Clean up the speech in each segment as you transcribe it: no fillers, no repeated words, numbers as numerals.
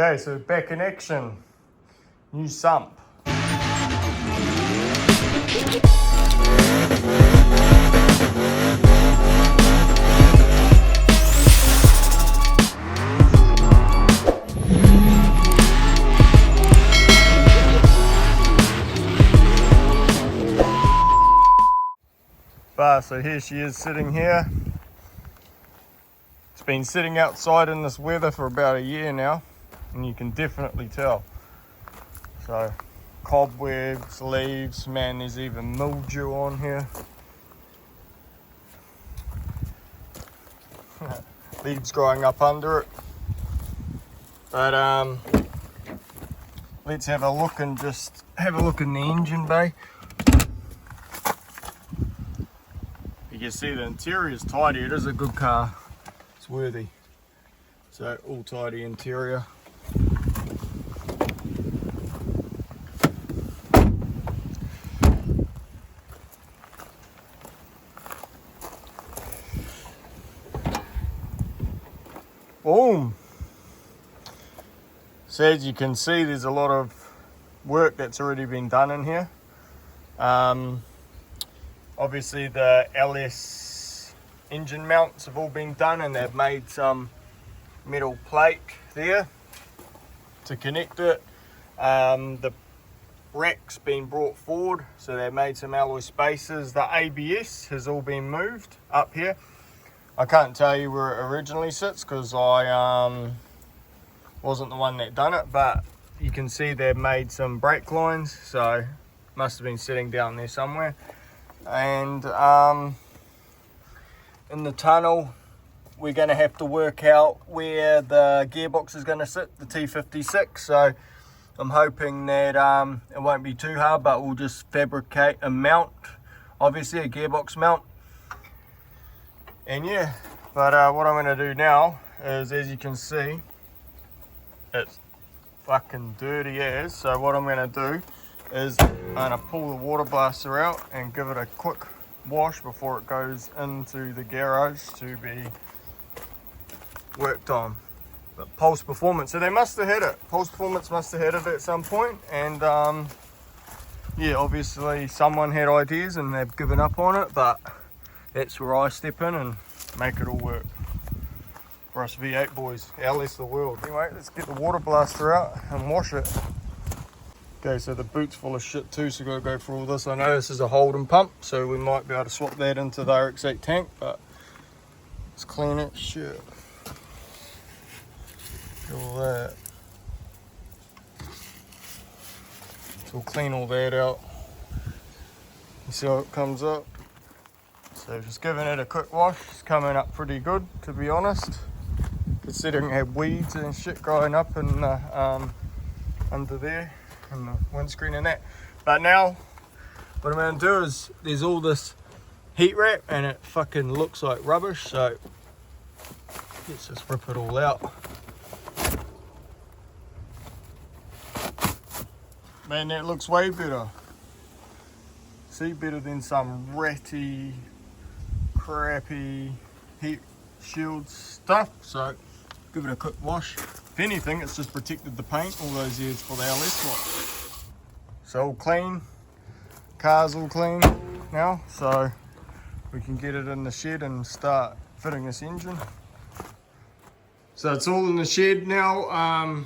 Okay, so back in action. New sump. So here she is sitting here. It's been sitting outside in this weather for about a year now, and you can definitely tell. So cobwebs, leaves, man, there's even mildew on here. Leaves growing up under it. But let's have a look and just have a look in the engine bay. You can see the interior is tidy. It is a good car. It's worthy. So all tidy interior. Boom. So as you can see, there's a lot of work that's already been done in here. Obviously the LS engine mounts have all been done, and they've made some metal plate there to connect it. The rack's been brought forward, so they've made some alloy spaces. The ABS has all been moved up here. I can't tell you where it originally sits because I wasn't the one that done it, but you can see they've made some brake lines, so must have been sitting down there somewhere. And in the tunnel we're going to have to work out where the gearbox is going to sit, the T56. So I'm hoping that it won't be too hard, but we'll just fabricate a mount, obviously a gearbox mount. And yeah, but what I'm going to do now is, as you can see, it's fucking dirty as. So what I'm going to do is I'm going to pull the water blaster out and give it a quick wash before it goes into the garage to be worked on. But Pulse Performance, so they must have hit it. Pulse Performance must have hit it at some point, and yeah, obviously someone had ideas and they've given up on it, but that's where I step in and make it all work for us V8 boys. LS the world. Anyway, let's get the water blaster out and wash it. Okay, so the boot's full of shit too, so gotta go through all this. I know this is a Holden pump, so we might be able to swap that into the rx8 tank, but let's clean it. Shit. Look at all that. So we'll clean all that out. You see how it comes up? So just giving it a quick wash. It's coming up pretty good, to be honest, considering it had weeds and shit growing up in the, under there. And the windscreen and that. But now what I'm going to do is, there's all this heat wrap and it fucking looks like rubbish, so let's just rip it all out. Man, that looks way better. See, better than some ratty, crappy heat shield stuff. So give it a quick wash. If anything, it's just protected the paint all those years for the LS1. So all clean, car's all clean now, so we can get it in the shed and start fitting this engine. So it's all in the shed now. You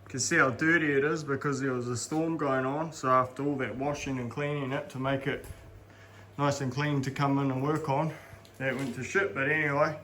can see how dirty it is because there was a storm going on. So after all that washing and cleaning it to make it nice and clean to come in and work on, that went to shit. But anyway,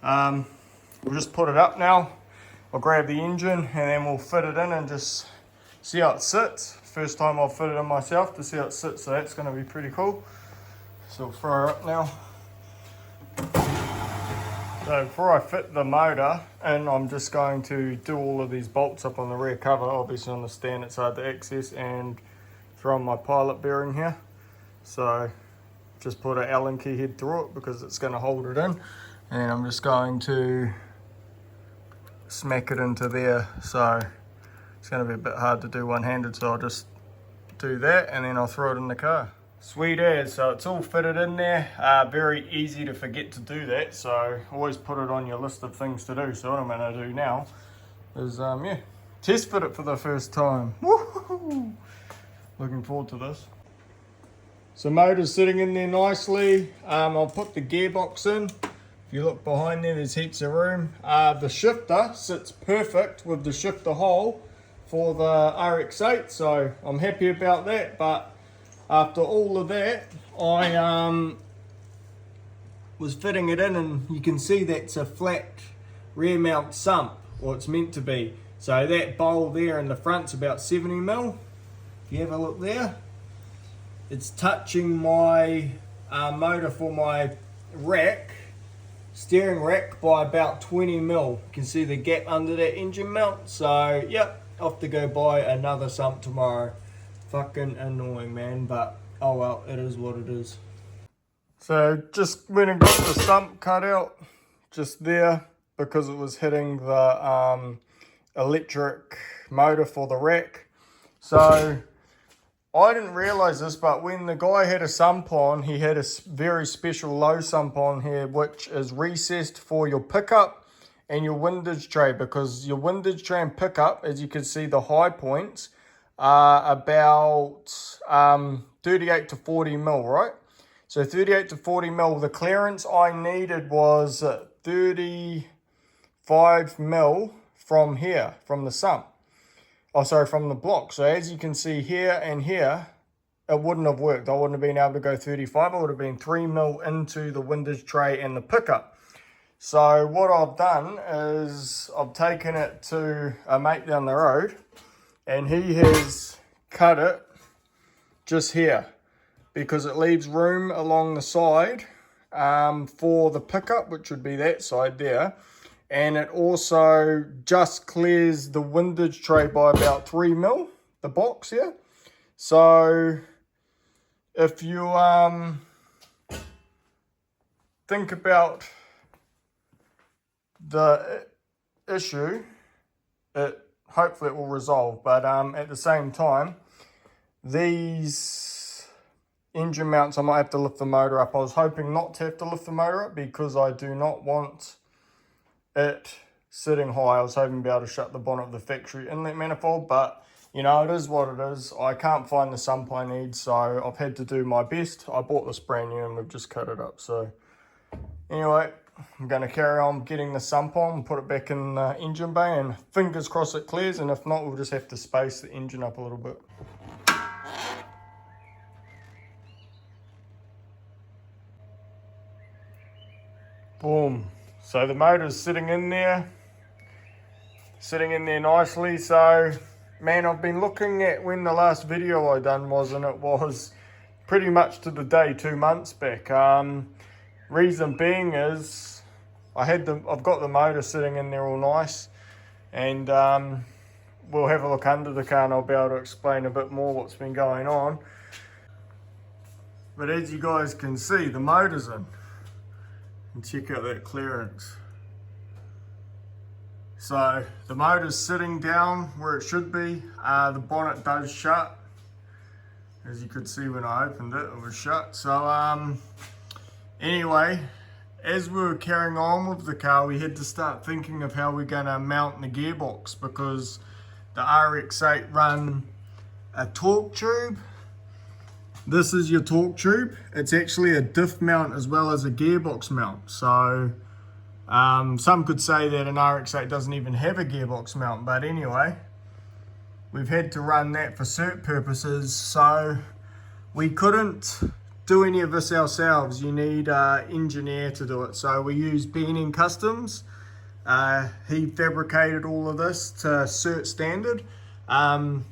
we'll just put it up now. I'll grab the engine and then we'll fit it in and just see how it sits. First time I'll fit it in myself to see how it sits, so that's going to be pretty cool. So we'll throw her up now. So before I fit the motor in, I'm just going to do all of these bolts up on the rear cover. Obviously on the stand it's hard to access, and throw on my pilot bearing here. So just put an Allen key head through it because it's going to hold it in. And I'm just going to smack it into there, so it's going to be a bit hard to do one-handed, so I'll just do that and then I'll throw it in the car. Sweet as. So it's all fitted in there. Very easy to forget to do that, so always put it on your list of things to do. So what I'm going to do now is yeah, test fit it for the first time. Woo-hoo-hoo. Looking forward to this. So motor's sitting in there nicely. I'll put the gearbox in. If you look behind there, there's heaps of room. The shifter sits perfect with the shifter hole for the RX8, so I'm happy about that. But after all of that, I was fitting it in, and you can see that's a flat rear mount sump, or it's meant to be. So that bowl there in the front's about 70mm. If you have a look there, it's touching my motor for my rack, steering rack, by about 20mm. You can see the gap under that engine mount. So yep, off to go buy another sump tomorrow. Fucking annoying, man, but oh well, it is what it is. So just went and got the sump cut out just there because it was hitting the electric motor for the rack. So I didn't realise this, but when the guy had a sump on, he had a very special low sump on here, which is recessed for your pickup and your windage tray, because your windage tray and pickup, as you can see, the high points are about 38 to 40mm, right? So 38 to 40mm. The clearance I needed was 35mm from here, from the sump. Oh, sorry, from the block. So as you can see here and here, it wouldn't have worked. I wouldn't have been able to go 35. I would have been 3mm into the windage tray and the pickup. So what I've done is I've taken it to a mate down the road, and he has cut it just here, because it leaves room along the side for the pickup, which would be that side there. And it also just clears the windage tray by about 3mm, the box here. So if you think about the issue, hopefully it will resolve. But at the same time, these engine mounts, I might have to lift the motor up. I was hoping not to have to lift the motor up because I do not want it sitting high. I was hoping to be able to shut the bonnet of the factory inlet manifold, but you know, it is what it is. I can't find the sump I need, so I've had to do my best. I bought this brand new and we've just cut it up. So anyway, I'm going to carry on getting the sump on, put it back in the engine bay, and fingers crossed it clears, and if not, we'll just have to space the engine up a little bit. Boom. So the motor's sitting in there nicely. So man, I've been looking at when the last video I done was, and it was pretty much to the day 2 months back. Reason being is I've got the motor sitting in there all nice, and we'll have a look under the car and I'll be able to explain a bit more what's been going on. But as you guys can see, the motor's in. And check out that clearance. So the motor's sitting down where it should be. The bonnet does shut. As you could see when I opened it, it was shut. So anyway, as we were carrying on with the car, we had to start thinking of how we're going to mount the gearbox, because the RX8 run a torque tube. This is your torque tube. It's actually a diff mount as well as a gearbox mount. So some could say that an RX8 doesn't even have a gearbox mount, but anyway, we've had to run that for cert purposes. So we couldn't do any of this ourselves. You need an engineer to do it. So we used B&N Customs. He fabricated all of this to cert standard.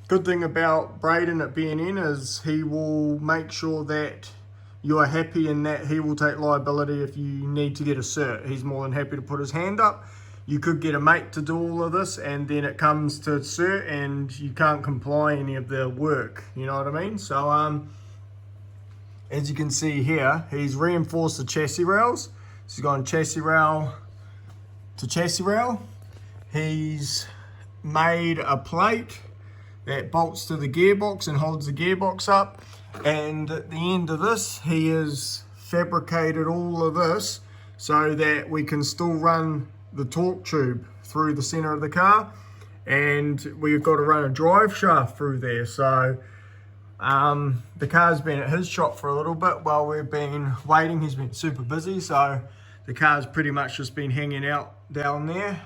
Good thing about Braden at B&N is he will make sure that you are happy, and that he will take liability if you need to get a cert. He's more than happy to put his hand up. You could get a mate to do all of this, and then it comes to cert and you can't comply any of the work, you know what I mean? So as you can see here, he's reinforced the chassis rails. So he's gone chassis rail to chassis rail. He's made a plate that bolts to the gearbox and holds the gearbox up, and at the end of this he has fabricated all of this so that we can still run the torque tube through the center of the car. and we've got to run a drive shaft through there. So the car's been at his shop for a little bit while we've been waiting. He's been super busy, so the car's pretty much just been hanging out down there.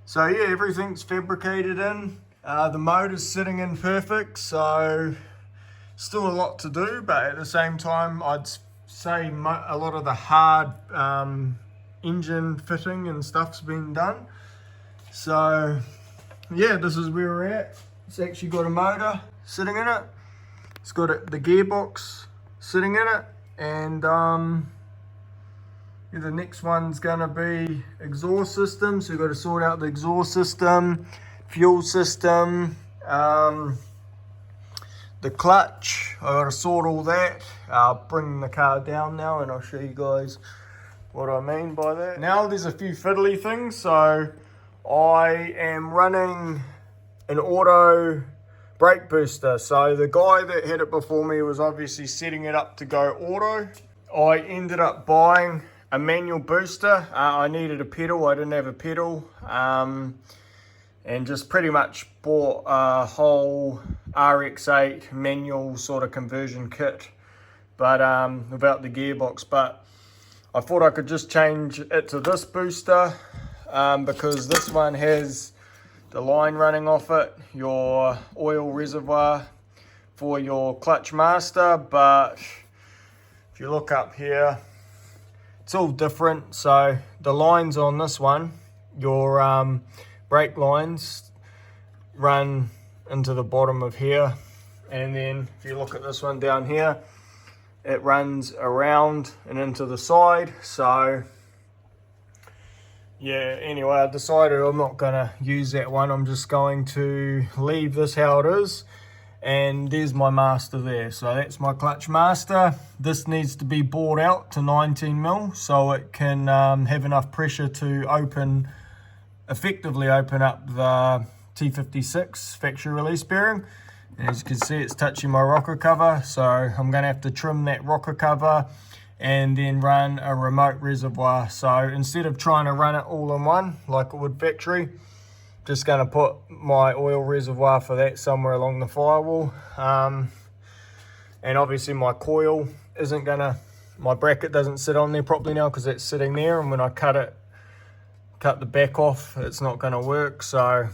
So yeah, everything's fabricated in. The motor's sitting in perfect, so still a lot to do, but at the same time I'd say a lot of the hard engine fitting and stuff's been done. So yeah, this is where we're at. It's actually got a motor sitting in it, it's got the gearbox sitting in it, and the next one's gonna be exhaust system. So we've got to sort out the exhaust system, fuel system, the clutch. I've got to sort all that. I'll bring the car down now and I'll show you guys what I mean by that. Now there's a few fiddly things. So I am running an auto brake booster. So the guy that had it before me was obviously setting it up to go auto. I ended up buying a manual booster. I needed a pedal, I didn't have a pedal, and just pretty much bought a whole rx8 manual sort of conversion kit, but without the gearbox. But I thought I could just change it to this booster, because this one has the line running off it, your oil reservoir for your clutch master. But if you look up here, it's all different. So the lines on this one, your brake lines run into the bottom of here, and then if you look at this one down here, it runs around and into the side. So yeah, anyway, I decided I'm not gonna use that one. I'm just going to leave this how it is. And there's my master there. So that's my clutch master. This needs to be bored out to 19 mil so it can have enough pressure to effectively open up the T56 factory release bearing. And as you can see, it's touching my rocker cover. So I'm gonna have to trim that rocker cover and then run a remote reservoir. So instead of trying to run it all in one like it would factory, just going to put my oil reservoir for that somewhere along the firewall. And obviously my coil isn't going to, my bracket doesn't sit on there properly now because it's sitting there, and when I cut the back off, it's not going to work. So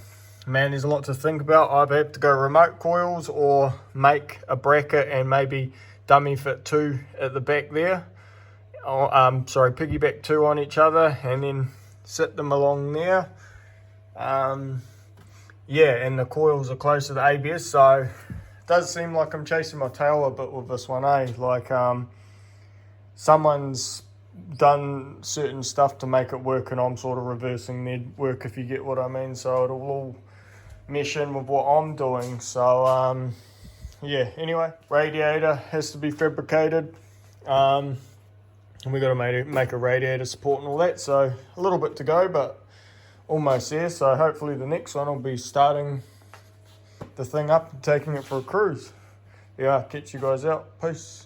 man, there's a lot to think about. Either have to go remote coils or make a bracket and maybe dummy fit two at the back there. Piggyback two on each other and then sit them along there. Yeah, and the coils are close to the ABS, so it does seem like I'm chasing my tail a bit with this one, eh? Like someone's done certain stuff to make it work, and I'm sort of reversing their work, if you get what I mean. So it'll all mesh in with what I'm doing. So yeah, anyway, radiator has to be fabricated, and we got to make a radiator support and all that. So a little bit to go, but almost there. So hopefully the next one will be starting the thing up and taking it for a cruise. Yeah, catch you guys out. Peace.